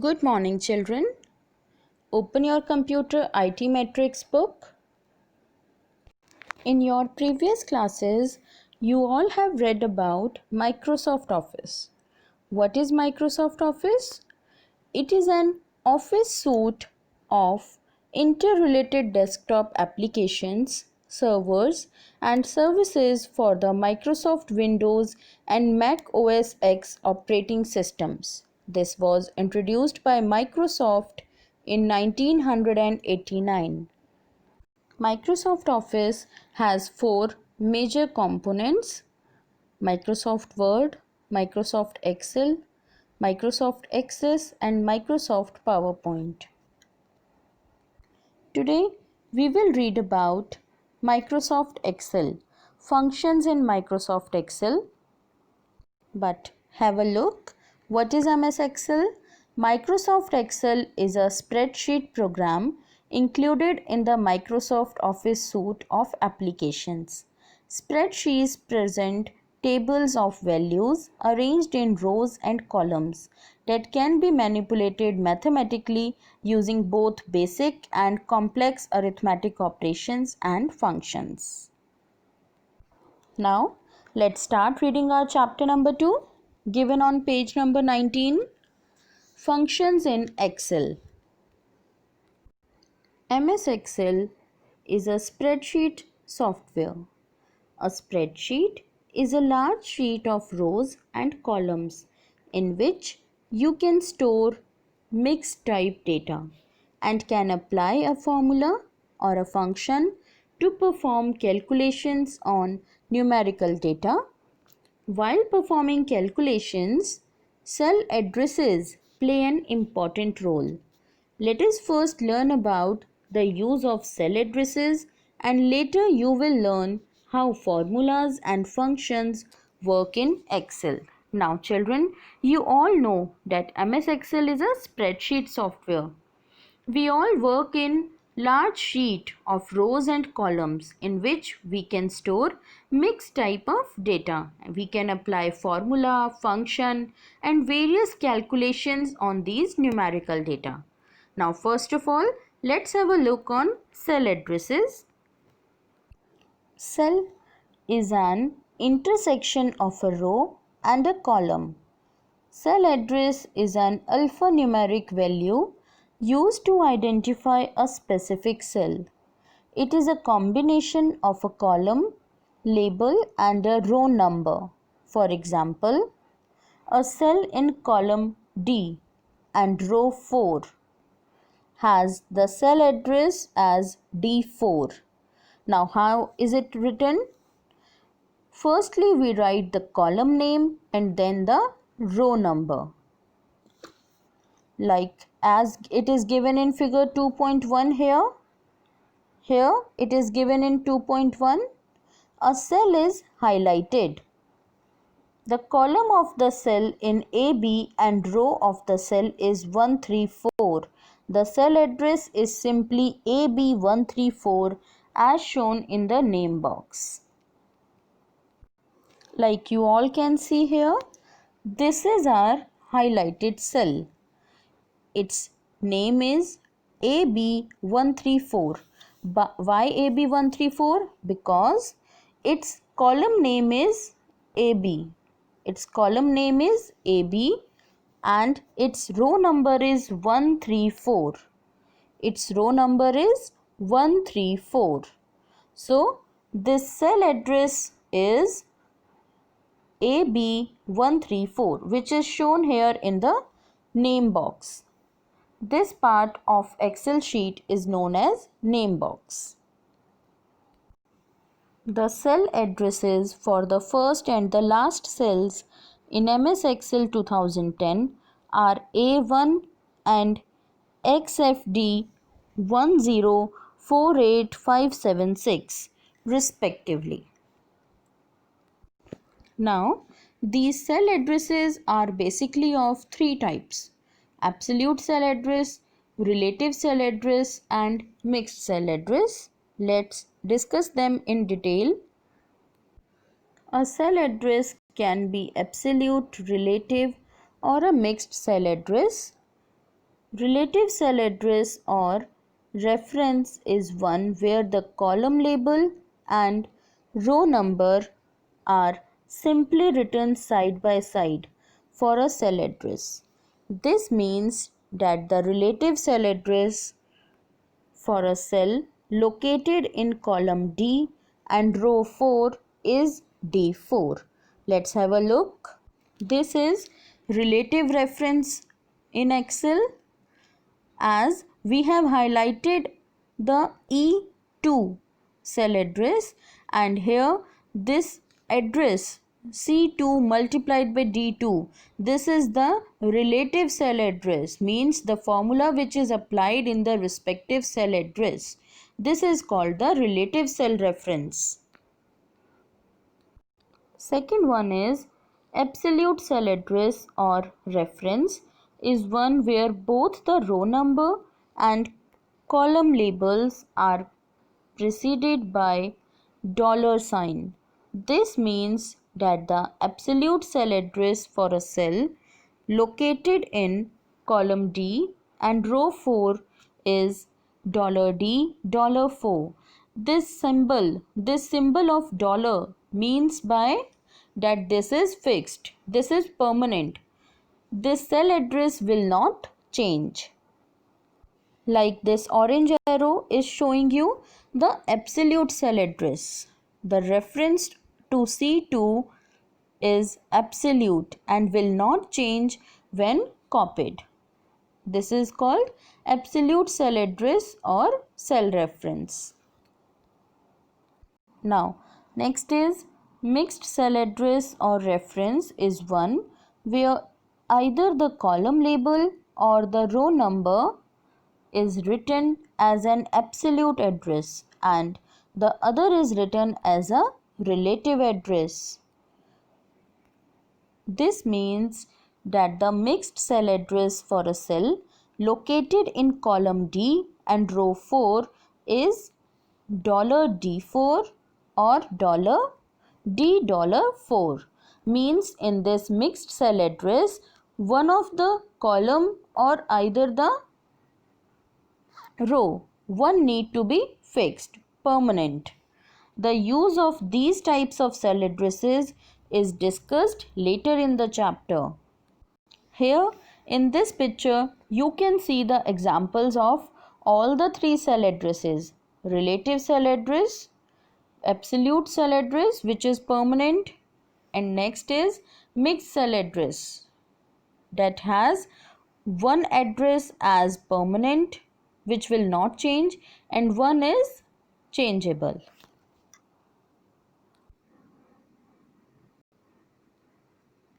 Good morning, children. Open your computer IT Matrix book. In your previous classes, you all have read about Microsoft Office. What is Microsoft Office? It is an office suite of interrelated desktop applications, servers, and services for the Microsoft Windows and Mac OS X operating systems. This was introduced by Microsoft in 1989. Microsoft Office has four major components: Microsoft Word, Microsoft Excel, Microsoft Access, and Microsoft PowerPoint. Today we will read about Microsoft Excel, functions in Microsoft Excel. But have a look. What is MS Excel? Microsoft Excel is a spreadsheet program included in the Microsoft Office suite of applications. Spreadsheets present tables of values arranged in rows and columns that can be manipulated mathematically using both basic and complex arithmetic operations and functions. Now, let's start reading our chapter number 2, given on page number 19, Functions in Excel. MS Excel is a spreadsheet software. A spreadsheet is a large sheet of rows and columns in which you can store mixed type data and can apply a formula or a function to perform calculations on numerical data. While performing calculations, cell addresses play an important role. Let us first learn about the use of cell addresses, and later you will learn how formulas and functions work in Excel. Now children, you all know that MS Excel is a spreadsheet software. We all work in large sheet of rows and columns in which we can store mixed type of data. We can apply formula, function, and various calculations on these numerical data. Now first of all, let's have a look on cell addresses. Cell is an intersection of a row and a column. Cell address is an alphanumeric value used to identify a specific cell. It is a combination of a column, label, and a row number. For example, a cell in column D and row 4 has the cell address as D4. Now, how is it written? Firstly, we write the column name and then the row number. Like as it is given in figure 2.1 here. Here it is given in 2.1. A cell is highlighted. The column of the cell in AB and row of the cell is 134. The cell address is simply AB134 as shown in the name box. Like you all can see here, this is our highlighted cell. Its name is AB134. Why AB134? Because its column name is AB. Its column name is AB and its row number is 134. Its row number is 134. So, this cell address is AB134, which is shown here in the name box. This part of Excel sheet is known as name box. The cell addresses for the first and the last cells in MS Excel 2010 are A1 and XFD 1048576 respectively. Now, these cell addresses are basically of three types: absolute cell address, relative cell address, and mixed cell address. Let's discuss them in detail. A cell address can be absolute, relative, or a mixed cell address. Relative cell address or reference is one where the column label and row number are simply written side by side for a cell address. This means that the relative cell address for a cell located in column D and row 4 is D4. Let's have a look. This is relative reference in Excel, as we have highlighted the E2 cell address, and here this address C2 multiplied by D2, this is the relative cell address, means the formula which is applied in the respective cell address. This is called the relative cell reference. Second one is absolute cell address or reference is one where both the row number and column labels are preceded by $sign. This means that the absolute cell address for a cell located in column D and row 4 is $D4. This symbol of dollar means by that this is fixed, this is permanent. This cell address will not change. Like this orange arrow is showing you the absolute cell address. The reference to C2 is absolute and will not change when copied. This is called absolute cell address or cell reference. Now, next is mixed cell address or reference is one where either the column label or the row number is written as an absolute address and the other is written as a relative address. This means that the mixed cell address for a cell located in column D and row 4 is $D4 or $D4, means in this mixed cell address one of the column or either the row one need to be fixed, permanent. The use of these types of cell addresses is discussed later in the chapter. Here in this picture you can see the examples of all the three cell addresses: relative cell address, absolute cell address which is permanent, and next is mixed cell address that has one address as permanent which will not change and one is changeable.